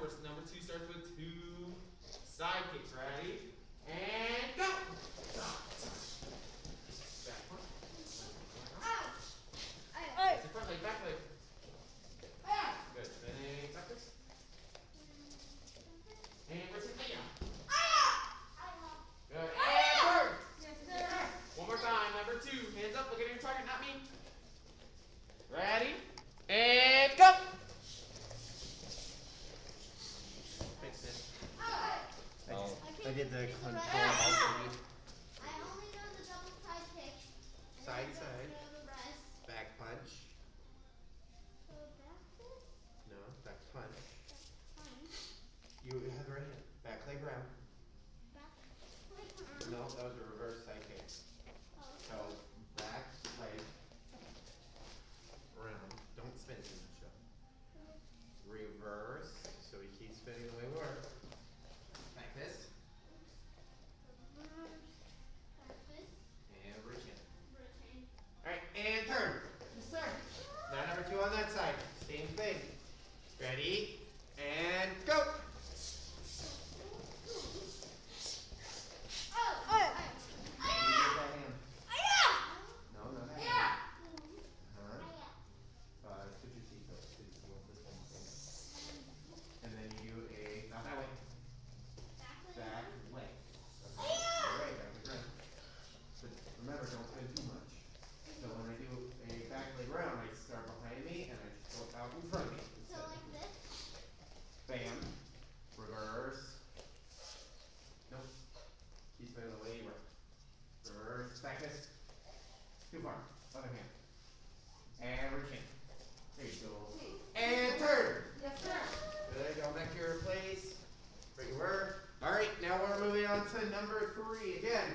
reverse. Number 2 starts with 2 side kicks. Ready? And go! Back one. It's a front leg, back leg. Good. Spinning backwards. And we're taking Good. And turn. One more time. Number 2. Hands up. Look at your target, not me. Ready? And go! Fix it. I did the control. I only know the double side kick. Side, side. Back punch. So back fist? No, back punch. Punch. You have the right hand. Back leg round. Back leg. No, that was a reverse side kick. So back leg round. Don't spin too much though. Reverse. So we keep spinning the way we were. Back fist. Back fist. And reach in. Rotate. Alright, and turn. Yes, sir. Now number 2 on that side. Same thing. Ready? And go! No, not that hand. Put your seat though. This one. And then you do a, not that way. Back leg. Okay. Alright, back leg round. But remember, don't spin too much. So when I do a back leg round, I start behind me and I just go out in front of me. So like this? Bam. Reverse. Nope. Keep spinning the way you were. Reverse. Back fist. Too far. Other hand. And reach in. There you go. And turn. Yes, sir. Good. Go back to your place. Where you were. Alright, now we're moving on to number 3. Again,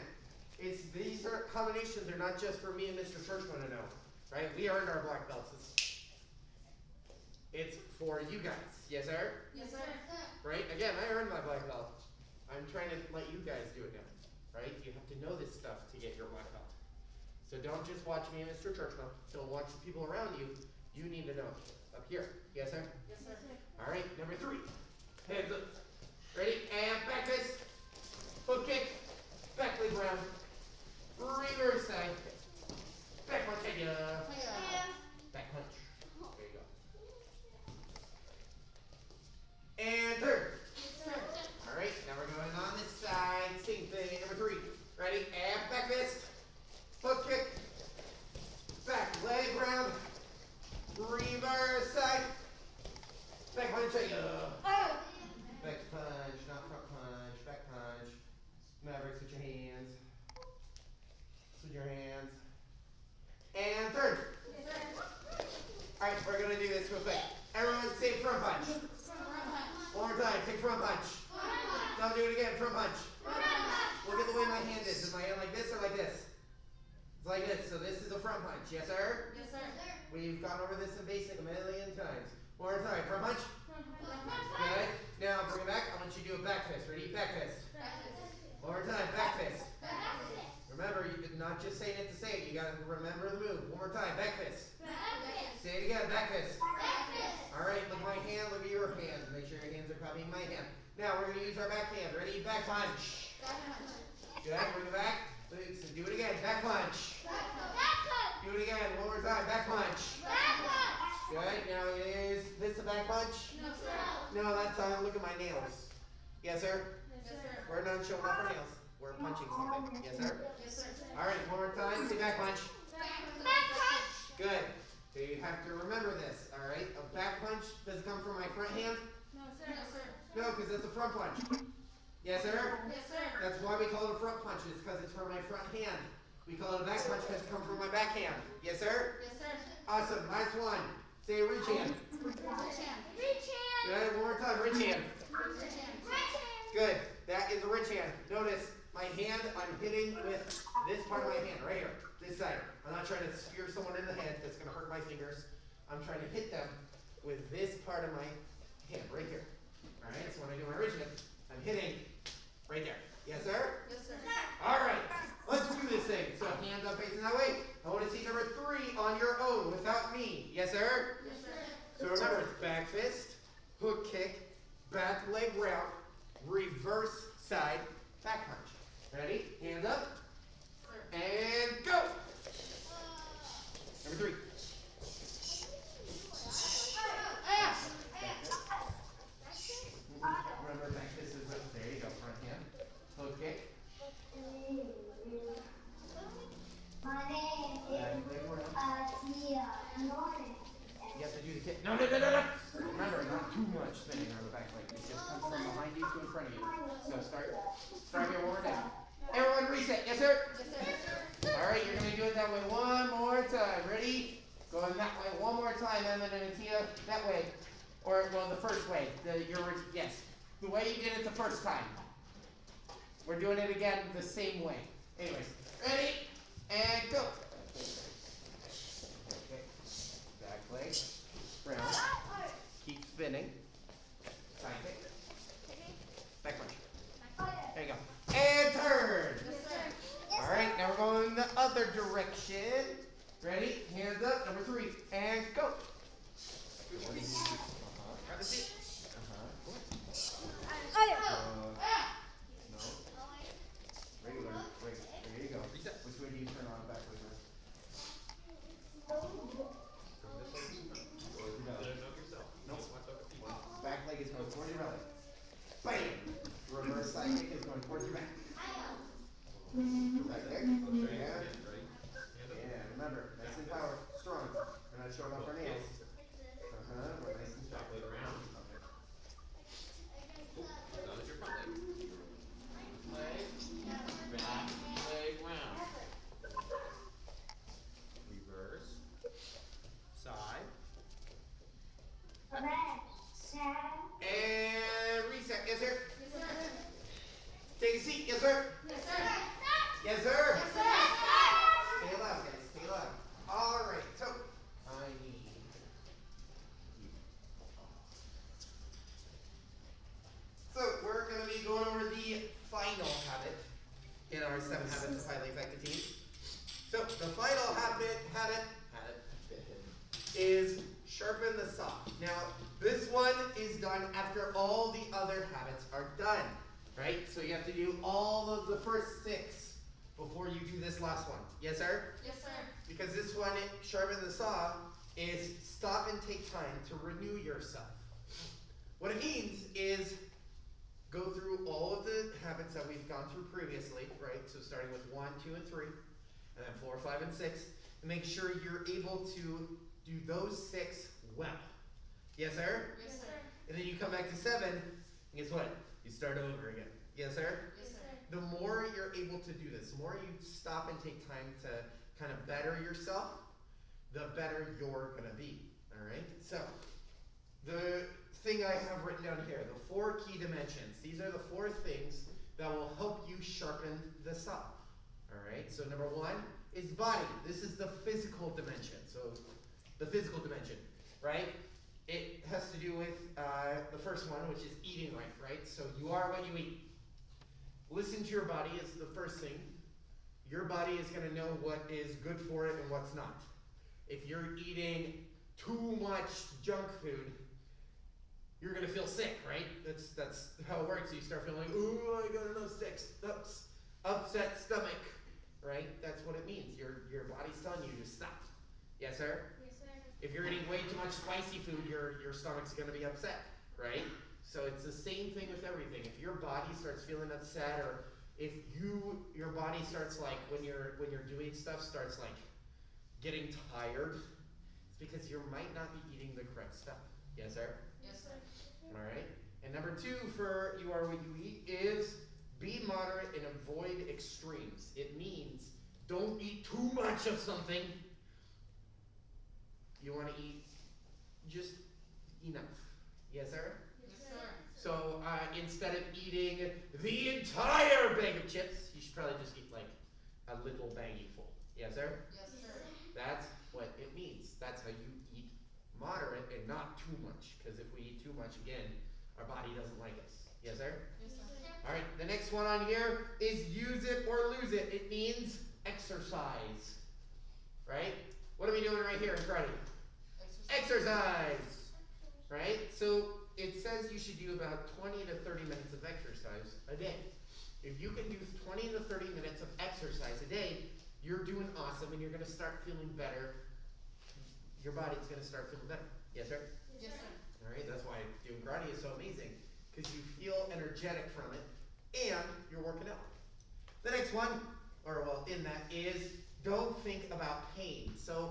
these are combinations are not just for me and Mr. Churchman to know. Right? We earned our black belts. It's for you guys. Yes, sir? Yes, sir. Right? Again, I earned my black belt. I'm trying to let you guys do it now. Right? You have to know this stuff to get your black belt. So don't just watch me and Mr. Churchman. Don't watch the people around you. You need to know. Up here. Yes, sir? Yes, sir. Alright, number 3. Hands up. Ready? And back fist. Foot kick. Back leg round. Reverse side. Back punch. Back punch. There you go. And turn. Yes, sir. Alright, now we're going on this side. Same thing. Number 3. Ready? And back fist. Foot kick. Back leg round. Reverse side. Back punch. Back punch, not front punch. Back punch. Maverick, switch your hands. Switch your hands. And turn. Yes, sir. Alright, we're going to do this real quick. Everyone say front punch. One more time, take front punch. Now do it again, front punch. Look at the way my hand is. Is my hand like this or like this? It's like this, so this is a front punch. Yes, sir? Yes, sir. We've gone over this in basic a million times. One more time, front punch. Good. Now bring it back. I want you to do a back fist. Ready? Back fist. One more time, back fist. Remember, you did not just saying it to say it. You got to remember the move. One more time, back fist. Say it again, back fist. All right, look at my hand. Look at your hand. Make sure your hands are copying my hand. Now we're going to use our back hand. Ready? Back punch. Good. Bring it back. So do it again. Back punch. Do it again. One more time. Back punch. Good. Now is this a back punch? No, sir. No, that's look at my nails. Yes, sir? Yes, sir. We're not showing off our nails. We're punching something. Yes, sir? Yes, sir. All right, one more time. Say back punch. Good. So you have to remember this, all right? A back punch, does it come from my front hand? No, sir. No, sir. No, because that's a front punch. Yes, sir? Yes, sir. That's why we call it a front punch. It's because it's from my front hand. We call it a back punch because it comes from my back hand. Yes, sir? Yes, sir. Awesome. Nice one. Say reach hand. Reach hand. Good. One more time. Reach hand. Reach hand. Good. That is a rich hand. Notice my hand, I'm hitting with this part of my hand right here, this side. I'm not trying to spear someone in the head. That's going to hurt my fingers. I'm trying to hit them with this part of my hand right here. All right. So when I do my rich hand, I'm hitting right there. Yes, sir? Yes, sir. All right. Let's do this thing. So hands up facing that way. I want to see number 3 on your own without me. Yes, sir? Yes, sir. So remember, it's back fist, hook kick, back leg round, reverse side, back punch. Ready? Hands up. And go. Number 3. Remember, back fist is up. There you go, front hand. Toe kick. My name is Tia. You have to do the kick. No. Remember, not too much spinning on the back leg. It just comes from behind you to in front of you. So start here one more time. Everyone reset. Yes, sir? Yes, sir. All right, you're going to do it that way one more time. Ready? Going that way one more time, Emma and Tia. That way. Or, well, the first way. Yes. The way you did it the first time. We're doing it again the same way. Anyways, ready? And go. Okay. Back leg. Round. Keep spinning. Side kick. Back punch. There you go. And turn. Yes, sir. All right, now we're going the other direction. Ready? Hands up. Number 3. And go. Grab the seat. No. Regular. Wait. There you go. Reset. Which way do you turn on back reverse? Nope. Back leg is going towards your belly. Bam! Reverse side kick is going towards your back. Right there. Yeah. Yeah, remember, nice and power, strong. We're not showing off our nails. We're nice and strong. Leg around. Down at your front leg. Back leg round. Reverse. Side. And reset. Yes, sir. Yes, sir. Take a seat. Yes, sir. Yes, sir. Yes, sir. Yes, sir. Stay alive, guys. Stay alive. All right. So, I need you. So, we're going to be going over the final habit in our 7 habits of highly effective teams. So, the final habit is sharpen the saw. Now, this one is done after all the other habits are done, right? So you have to do all of the first 6 before you do this last one. Yes, sir? Yes, sir. Because this one, sharpen the saw, is stop and take time to renew yourself. What it means is go through all of the habits that we've gone through previously, right? So starting with 1, 2, and 3, and then 4, 5, and 6, and make sure you're able to do those 6 well. Yes, sir? Yes, sir. And then you come back to 7, and guess what? You start over again. Yes, sir? Yes, sir. The more you're able to do this, the more you stop and take time to kind of better yourself, the better you're going to be. All right? So, the thing I have written down here, the 4 key dimensions. These are the 4 things that will help you sharpen the saw. All right? So, number 1 is body. This is the physical dimension. So, the physical dimension, right? It has to do with the first one, which is eating right? So you are what you eat. Listen to your body is the first thing. Your body is going to know what is good for it and what's not. If you're eating too much junk food, you're going to feel sick, right? That's how it works. You start feeling, ooh, I got enough upset stomach, right? That's what it means. Your body's telling you to stop. Yes, sir? If you're eating way too much spicy food, your stomach's going to be upset, right? So it's the same thing with everything. If your body starts feeling upset, or if your body starts like when you're doing stuff starts like getting tired, it's because you might not be eating the correct stuff. Yes, sir? Yes, sir. All right. And number 2 for you are what you eat is be moderate and avoid extremes. It means don't eat too much of something. You want to eat just enough. Yes, sir? Yes, sir. So instead of eating the entire bag of chips, you should probably just eat like a little baggie full. Yes, sir? Yes, sir. That's what it means. That's how you eat moderate and not too much. Because if we eat too much, again, our body doesn't like us. Yes, sir? Yes, sir. All right, the next one on here is use it or lose it. It means exercise. Right? What are we doing right here in front of you? Exercise, right? So it says you should do about 20 to 30 minutes of exercise a day. If you can do 20 to 30 minutes of exercise a day, you're doing awesome and you're going to start feeling better. Your body's going to start feeling better. Yes, sir? Yes, sir. All right, that's why doing karate is so amazing, because you feel energetic from it and you're working out. The next one, or well, in that is don't think about pain. So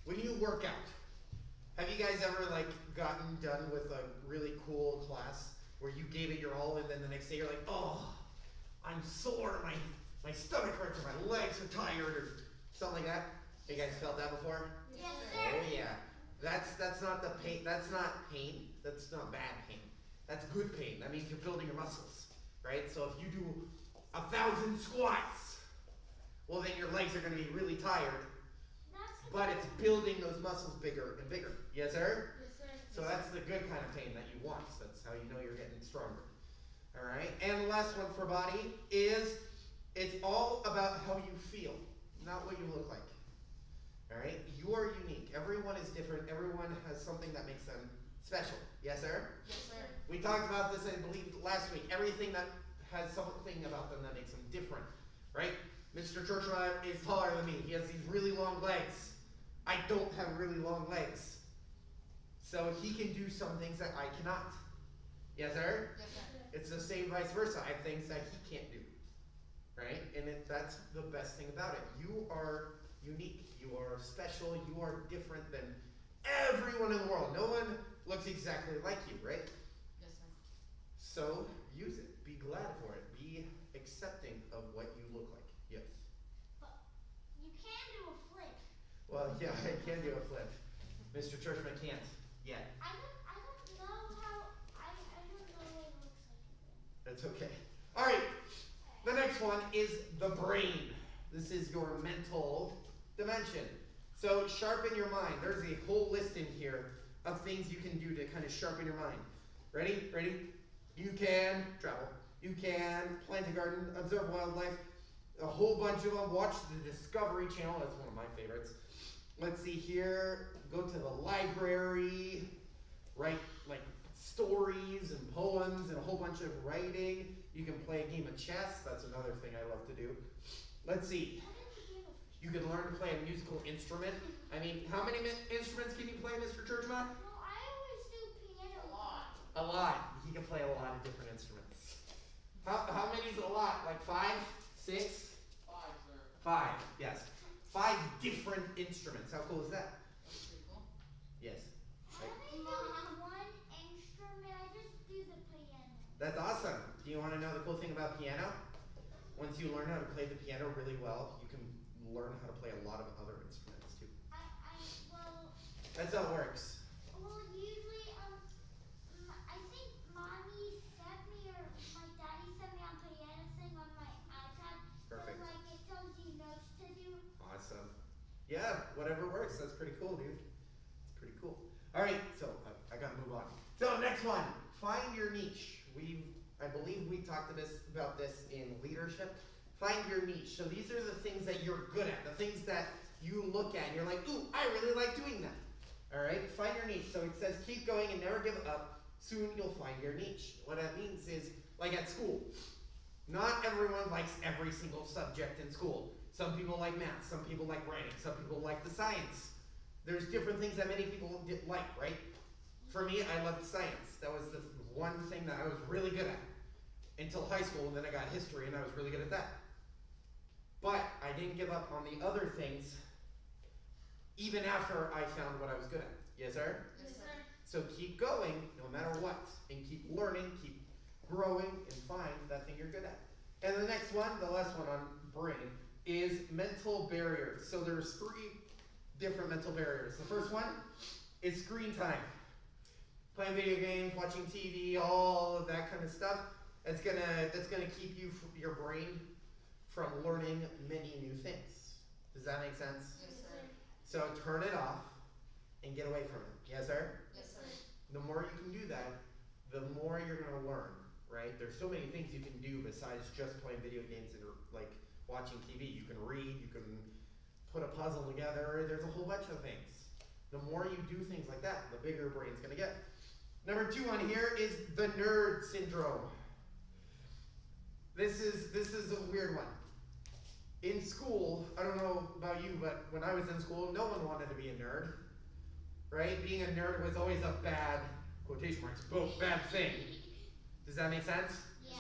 when you work out, have you guys ever like gotten done with a really cool class where you gave it your all and then the next day you're like, oh, I'm sore, my stomach hurts or my legs are tired or something like that? You guys felt that before? Yes, Oh sir. yeah. That's not the pain. That's not pain. That's not bad pain. That's good pain. That means you're building your muscles, right? So if you do 1,000 squats, well then your legs are going to be really tired, but it's building those muscles bigger and bigger. Yes, sir? Yes, sir. So that's the good kind of pain that you want. That's how you know you're getting stronger. All right. And the last one for body is it's all about how you feel, not what you look like. All right. You are unique. Everyone is different. Everyone has something that makes them special. Yes, sir? Yes, sir. We talked about this, I believe, last week. Everything that has something about them that makes them different, right? Mr. Churchman is taller than me. He has these really long legs. I don't have really long legs. So he can do some things that I cannot. Yes, sir? Yes, sir. It's the same vice versa. I have things that he can't do, right? And that's the best thing about it. You are unique. You are special. You are different than everyone in the world. No one looks exactly like you, right? Yes, sir. So use it. Be glad for it. Be accepting of what you look like. Yes. But you can do a flip. Well, yeah, I can do a flip. Mr. Churchman can't yet. I don't know how, I don't know what it looks like. That's okay. All right. The next one is the brain. This is your mental dimension. So sharpen your mind. There's a whole list in here of things you can do to kind of sharpen your mind. Ready? Ready? You can travel. You can plant a garden, observe wildlife, a whole bunch of them. Watch the Discovery Channel. That's one of my favorites. Let's see here. Go to the library. Write like stories and poems and a whole bunch of writing. You can play a game of chess. That's another thing I love to do. Let's see. You can learn to play a musical instrument. I mean, how many instruments can you play, Mr. Churchman? Well, I always do piano. A lot. A lot. He can play a lot of different instruments. How many is a lot? Like 5? 6? 5, sir. 5, yes. 5 different instruments. How cool is that? That's pretty cool. Yes. I only do one instrument. I just do the piano. That's awesome. Do you want to know the cool thing about piano? Once you learn how to play the piano really well, you can learn how to play a lot of other instruments too. Well, That's how it works. usually, I think mommy sent me or my daddy sent me on piano thing on my iPad. Perfect. So, like, it tells you notes to do. Awesome. Yeah, whatever works. That's pretty cool, dude. It's pretty cool. All right, so I gotta move on. So next one, find your niche. I believe we talked about this in leadership. Find your niche. So these are the things that you're good at, the things that you look at and you're like, ooh, I really like doing that. All right, find your niche. So it says keep going and never give up. Soon you'll find your niche. What that means is, like at school, not everyone likes every single subject in school. Some people like math, some people like writing, some people like the science. There's different things that many people like, right? For me, I loved science. That was the one thing that I was really good at until high school, and then I got history, and I was really good at that. But I didn't give up on the other things even after I found what I was good at. Yes, sir? Yes, sir. So keep going no matter what, and keep learning, keep growing, and find that thing you're good at. And the next one, the last one on brain, is mental barriers. So there's 3 different mental barriers. The first one is screen time. Playing video games, watching TV, all of that kind of stuff. That's gonna keep your brain from learning many new things. Does that make sense? Yes, sir. So turn it off and get away from it. Yes, sir? Yes, sir. The more you can do that, the more you're gonna learn, right? There's so many things you can do besides just playing video games and like watching TV. You can read, you can put a puzzle together, there's a whole bunch of things. The more you do things like that, the bigger your brain's gonna get. Number 2 on here is the nerd syndrome. This is a weird one. In school, I don't know about you, but when I was in school, no one wanted to be a nerd. Right? Being a nerd was always a bad, quotation marks, bad thing. Does that make sense? Yeah.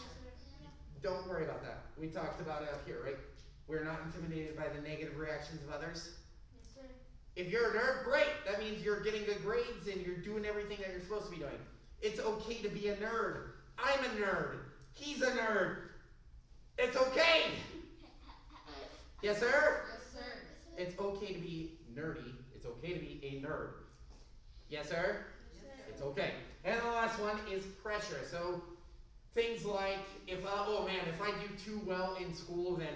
Don't worry about that. We talked about it up here, right? We're not intimidated by the negative reactions of others. Yes, sir. If you're a nerd, great. That means you're getting good grades and you're doing everything that you're supposed to be doing. It's okay to be a nerd. I'm a nerd. He's a nerd. It's okay. Yes, sir? Yes, sir. It's okay to be nerdy. It's okay to be a nerd. Yes, sir? Yes, sir. It's okay. And the last one is pressure. So things like, if I do too well in school, then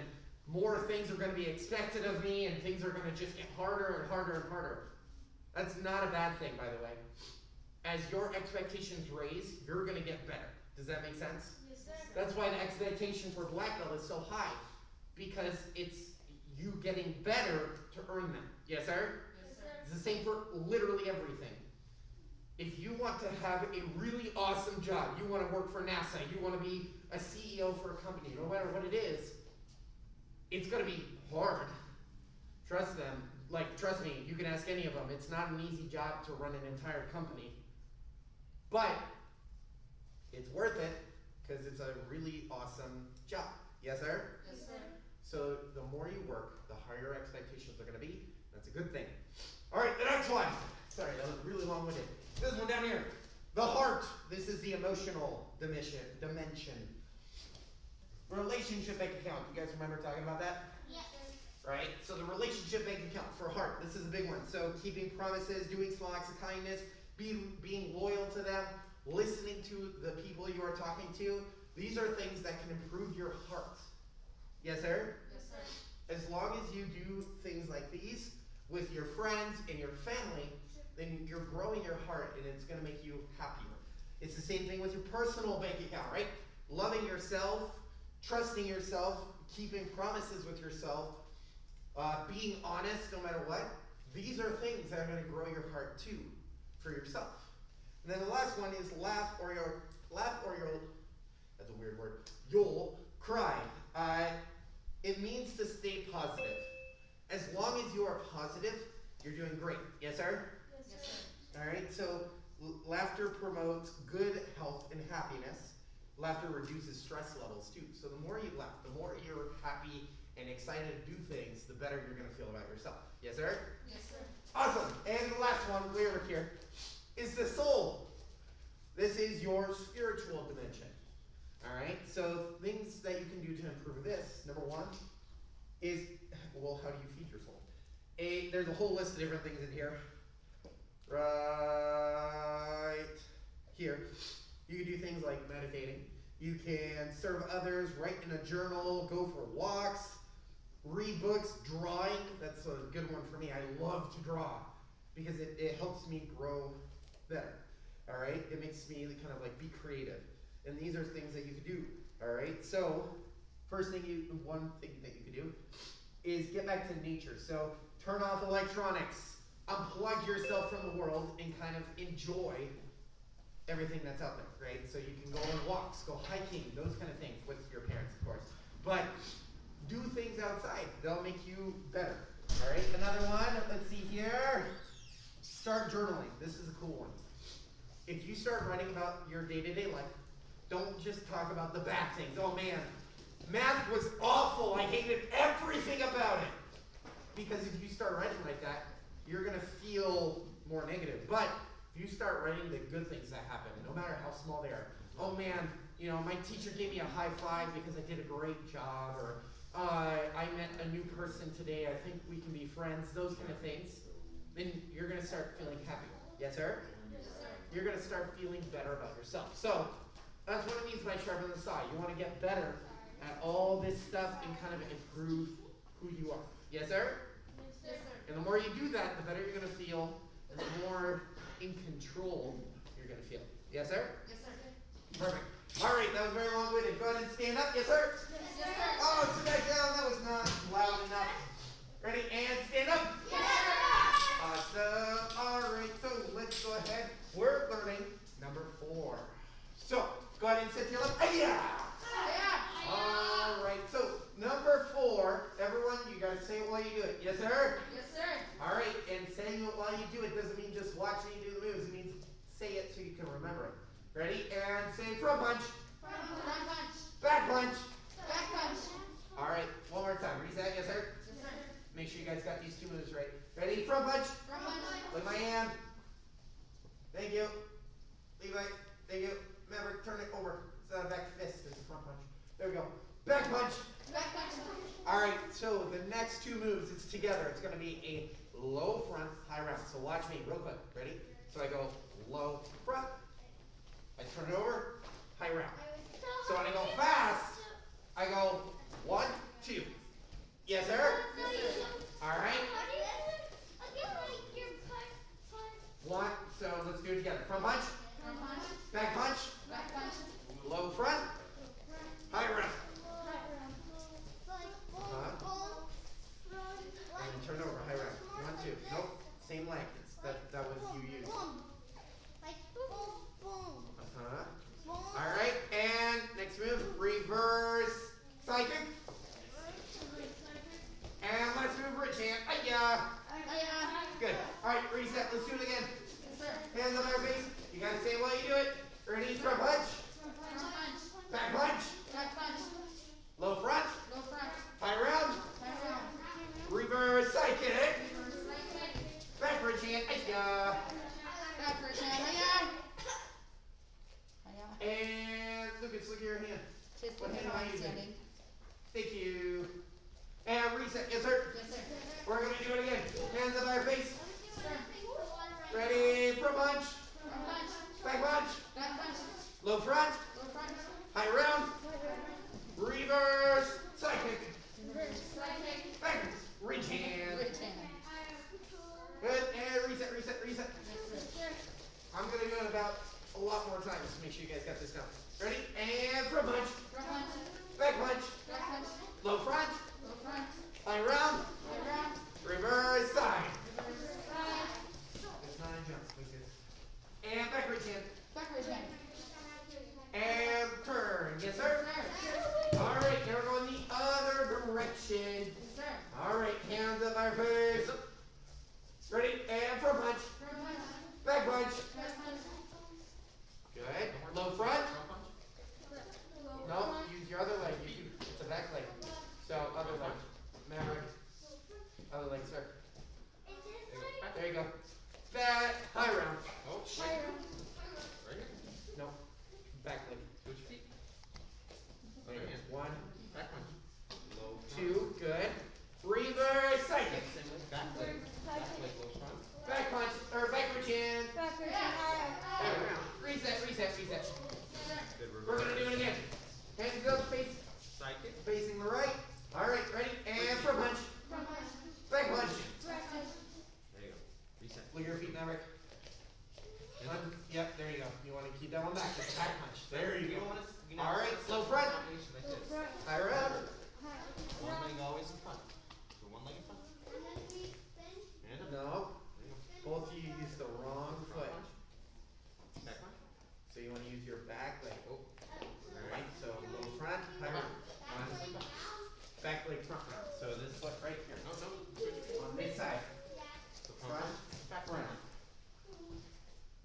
more things are going to be expected of me and things are going to just get harder and harder and harder. That's not a bad thing, by the way. As your expectations raise, you're going to get better. Does that make sense? Yes, sir. That's why the expectation for black belt is so high, because it's you getting better to earn them. Yes, sir? Yes, sir. It's the same for literally everything. If you want to have a really awesome job, you want to work for NASA, you want to be a CEO for a company, no matter what it is, it's going to be hard. Trust them. Trust me, you can ask any of them. It's not an easy job to run an entire company. But it's worth it because it's a really awesome job. Yes, sir? Yes, sir. So the more you work, the higher expectations are going to be. That's a good thing. All right, the next one. Sorry, that was really long-winded. This one down here. The heart. This is the emotional dimension. Relationship bank account. You guys remember talking about that? Yes, sir. Right? So the relationship bank account for heart. This is a big one. So keeping promises, doing small acts of kindness, being loyal to them, listening to the people you are talking to. These are things that can improve your heart. Yes, sir? Yes, sir. As long as you do things like these with your friends and your family, then you're growing your heart and it's going to make you happier. It's the same thing with your personal bank account, right? Loving yourself, trusting yourself, keeping promises with yourself, being honest no matter what. These are things that are going to grow your heart too, for yourself. And then the last one is laugh or you'll, that's a weird word, you'll cry. It means to stay positive. As long as you are positive, you're doing great. Yes, sir? Yes, sir. All right, so laughter promotes good health and happiness. Laughter reduces stress levels too. So the more you laugh, the more you're happy and excited to do things, the better you're going to feel about yourself. Yes, sir? Yes, sir. Awesome. And the last one, way over here, is the soul. This is your spiritual dimension. All right, so things that you can do to improve this. Number one is, well, how do you feed your soul? There's a whole list of different things in here. Right here. You can do things like meditating. You can serve others, write in a journal, go for walks, read books, drawing. That's a good one for me. I love to draw because it helps me grow better. All right? It makes me kind of like be creative. And these are things that you can do. All right? So, one thing that you can do is get back to nature. So, turn off electronics. Unplug yourself from the world and kind of enjoy everything that's out there, right? So you can go on walks, go hiking, those kind of things with your parents, of course. But do things outside. They'll make you better, all right? Another one, let's see here. Start journaling. This is a cool one. If you start writing about your day-to-day life, don't just talk about the bad things. Oh man, math was awful. I hated everything about it. Because if you start writing like that, you're going to feel more negative. But if you start writing the good things that happen, no matter how small they are. Oh man, my teacher gave me a high five because I did a great job, or I met a new person today, I think we can be friends, those kind of things. Then you're going to start feeling happy. Yes, sir? Yes, sir. You're going to start feeling better about yourself. So, that's what it means by sharpen the saw. You want to get better at all this stuff and kind of improve who you are. Yes, sir? Yes, sir. And the more you do that, the better you're going to feel, and the more in control you're going to feel. Yes, sir? Yes, sir. Perfect. All right, that was very long-winded. Go ahead and stand up. Yes, sir? Yes, sir. Oh, sit back down. That was not loud enough. Ready? And stand up. Yes, sir. Awesome. All right, so let's go ahead. We're learning number number 4. So, go ahead and sit to your left. Hi-ya! All right, so number 4, everyone, you got to say it while you do it. Yes, sir? Yes, sir. All right, and saying it while you do it doesn't mean just watching you do the moves. It means say it so you can remember it. Ready? And say front punch. Front punch. Back punch. Back punch. All right, one more time. Reset. Yes, sir? Yes, sir. Make sure you guys got these 2 moves right. Ready? Front punch. Front punch. With my hand. Thank you. Levi. Thank you. Remember, turn it over. It's not a back fist. It's a front punch. There we go. Back punch. Back punch. All right, so the next 2 moves, it's together. It's going to be a low front, high round. So watch me real quick. Ready? So I go low front. I turn it over, high round. So when I go fast, I go 1, 2. Yes, sir? All right. 1. So let's do it together. Front punch. Front punch. Back punch. Back punch. Low front. High round. And turn over. High round. 1, 2. Nope. Same leg. That was you used. All right. And next move. Reverse side kick. And let's move bridge hand. Hi-ya. Good. All right. Reset. Let's do it again. Yes, sir. Hands on our face. You gotta say it while you do it. Ready? Front punch. Front punch. Back punch. Back punch. Low front. Low front. High round. High round. Reverse side kick. Reverse side kick. Back bridge hand. Hi-ya. Back bridge hand. Hiya. And Lucas, look at your hand. Just What look hand at am I how I'm using? standing. Thank you. And reset. Yes, sir. Yes, sir. We're going to do it again. Hands on our face. Sir. Ready? Front punch. Front punch. Back punch. Back punch. Low front. Low front. High round. Reverse side kick. Reverse side kick. Back bridge hand. Bridge hand. Good. And reset, reset, reset. Yes, sir. I'm going to do it about a lot more times to make sure you guys got this down. Ready? And front punch. Front punch. Back punch. Back punch. Low front. Low front. High round. High round. Reverse side. Reverse side. It's not a jump. Lucas. And back bridge hand. Back bridge hand. And turn. Yes, sir? Sir. All right, now we're going the other direction. Yes, sir. All right, hands up our face. Ready? And front punch. Front punch. Back punch. Back punch. Good. Low front. Low No, front. use your other leg. It's a back leg. So, other leg. Maverick. Other leg, sir. There you go. That high round. Oh, shit. High round. Right here. No. Back leg. Switch feet. There Other you hand. go. 1, Back punch. Low front. 2. Good. Reverse side kick. Same way. Back leg. Back leg, low front. Back punch. Or back chin. Back bridge hand. There we go. Reset, reset, reset. Good reverse. We're going to do it again. Hands up, face, Side kick. facing the right. All right, ready? And front punch. Front punch. Back punch. Back punch. There you go. Reset. Look at your feet, Maverick. Yep, there you go. You want to keep that one back. It's a back punch. There you go. All right, slow front. Combination like this. High round. One leg always in front. So one leg in front. Hand up. No, There you go. both of you used the wrong foot. Front punch. Back punch. So you want to use your back leg. Oh. All right, so low front, high round. One, back leg, front round. So this foot right here. No, no. Switch feet. On this side. So Front, punch. Back front. round.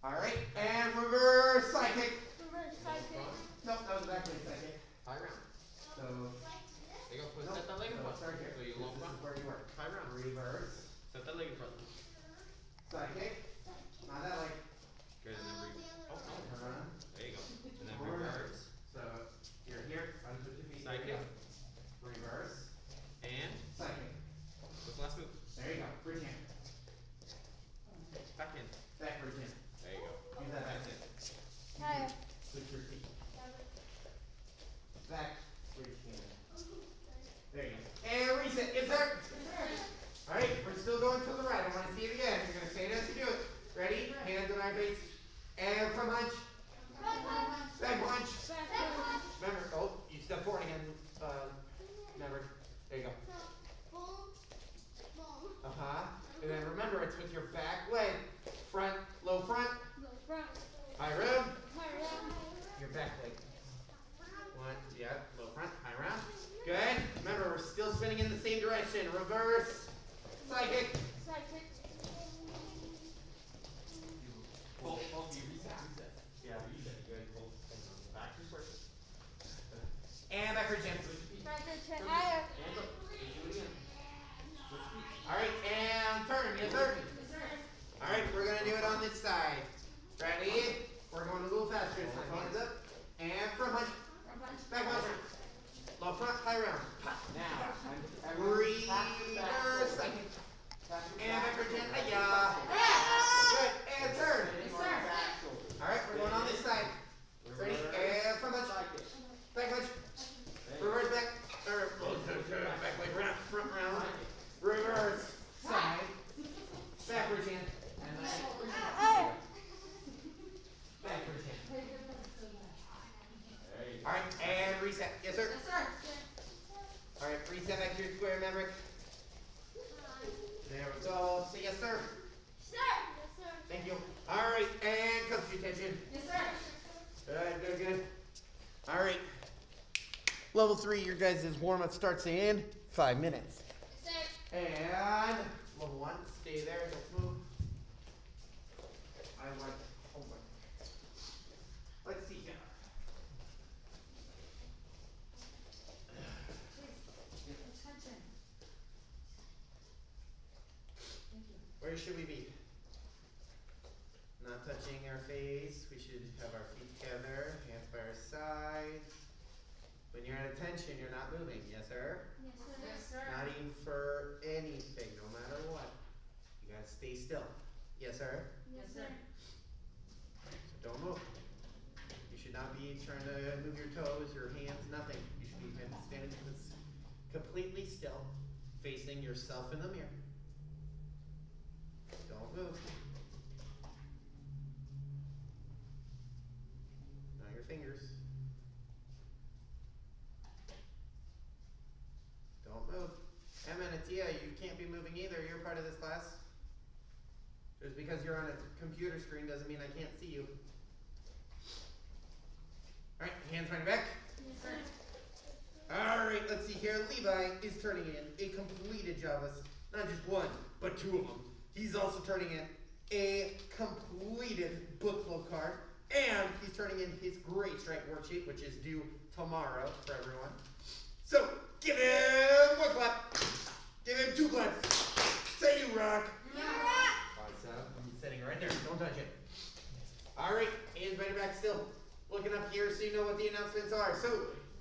All right, and reverse side kick. Reverse side kick. Nope, that was back leg side kick. High round. So, There you go. Put no, set that leg in no, front. start here. So you low This front. is where you work. High round. Reverse Set that leg in front. side kick. Not that leg. Good. And then oh, no. Turn. There you go. And then Forward. reverse. So you're here. Unswitch your feet. Side There you kick. go. Reverse And side kick. what's the last move? There you go. Bridge hand. Back in. Back bridge hand. There you go. Use that back That's hand. it. Higher. Switch your feet. Back bridge hand. There you go. And reset. Yes, sir. All right, we're still going to the right. I want to see it again. You're going to say it as you do it. Ready? Hands on our face. And front punch. Back punch. Remember, oh, you step forward again. Remember. There you go. And then remember, it's with your back leg. Front, low front. High round. One, yeah, low front, high round. Good. Remember, we're still spinning in the same direction. Reverse. Side kick. Side kick. Pull, you reset. Yeah, reset. You gotta pull back to square. And back for jam. Side kick. Higher. Hands up. Do it again. All right, and turn. Yes, sir. All right, we're gonna do it on this side. Ready? We're going a little faster this time. Hands up. And front punch. Back punch. Low front, high round. Now, Reverse. Side kick. And back for jam. Yeah. Good. And turn. All right, we're going on this side. Ready? And front punch. Back punch. Reverse back. Back leg round. Front round. Reverse. Side. Backwards hand. Higher. Backwards hand. All right, and reset. Yes, sir. All right, reset back to your square, Maverick. There we go. Say yes, sir. Thank you. All right, and come to attention. Good, good. All right. Level 3, your guys' warm-up starts in 5 minutes. And level 1, stay there, don't move. I like homework. Let's see here. Where should we be? Not touching our face. We should have our feet together, hands by our sides. When you're at attention, you're not moving. Yes, sir? Not even for anything, no matter what. You gotta stay still. Yes, sir? So don't move. You should not be trying to move your toes, your hands, nothing. You should be standing completely still, facing yourself in the mirror. Don't move. Not your fingers. Don't move. Emma and Atia, you can't be moving either. You're part of this class. Just because you're on a computer screen doesn't mean I can't see you. All right, hands behind your back. All right, let's see here. Levi is turning in a completed job list. Not just one, but 2 of them. He's also turning in a completed book flow card. And he's turning in his Great Strike worksheet, which is due tomorrow for everyone. So, give him 1 clap. Give him 2 claps. Say you rock. I'm sitting right there. Don't touch it. All right, hands behind your back still. Looking up here so you know what the announcements are. So,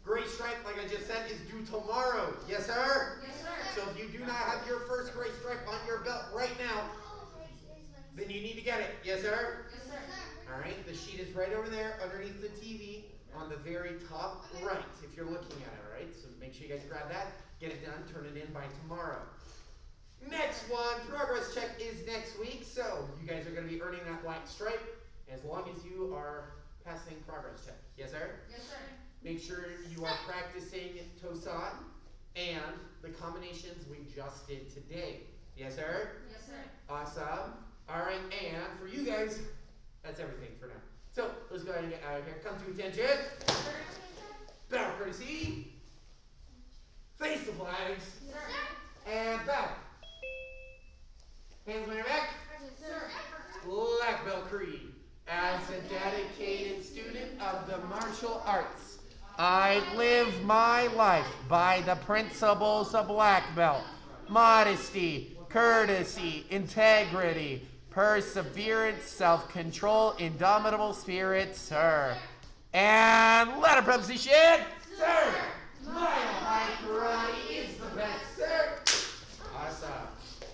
Great Strike, like I just said, is due tomorrow. Yes, sir? Yes, sir. So if you do not have your first Great Strike on your belt right now, then you need to get it. Yes, sir? Yes, sir. All right, the sheet is right over there underneath the TV on the very top right, if you're looking at it, all right? So make sure you guys grab that, get it done, turn it in by tomorrow. Next one, progress check is next week, so you guys are going to be earning that black stripe as long as you are passing progress check. Yes, sir? Yes, sir. Make sure you are practicing Tosan and the combinations we just did today. Yes, sir? Yes, sir. Awesome. All right, and for you guys, that's everything for now. So let's go ahead and get out of here. Come to attention. Bow courtesy. Face the flags. Yes, sir. And bow. Hands on your back. Yes, sir. Black belt creed. As a dedicated student of the martial arts, I live my life by the principles of black belt. Modesty, courtesy, integrity, perseverance, self-control, indomitable spirit, sir. And letter proposition, sir. My high karate is the best, sir. Awesome.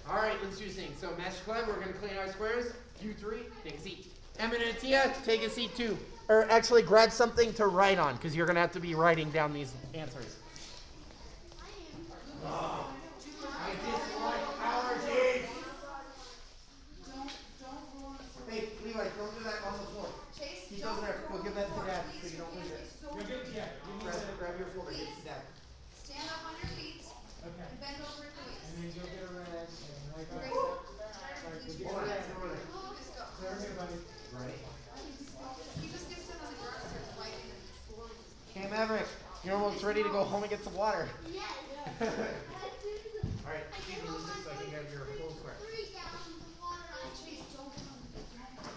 All right, let's do this thing. So, Master Club, we're going to clean our squares. You 3, take a seat. Eminatia, take a seat too. Or actually grab something to write on, because you're going to have to be writing down these answers. Oh, I dislike allergies. Hey, Levi, don't do that on the floor. Keep those there. Go give that to Dad so you don't lose it. You're good, yeah. Grab your folder. Give it to Dad. Stand up on your feet and bend over at the waist. And then go get a rest. And Raise like up. Hold on, over there. Just go. everybody. Ready? He just gets in on the guard, starts fighting and slowly. Came Maverick, you're almost ready to go home and get some water. Yes. Yeah.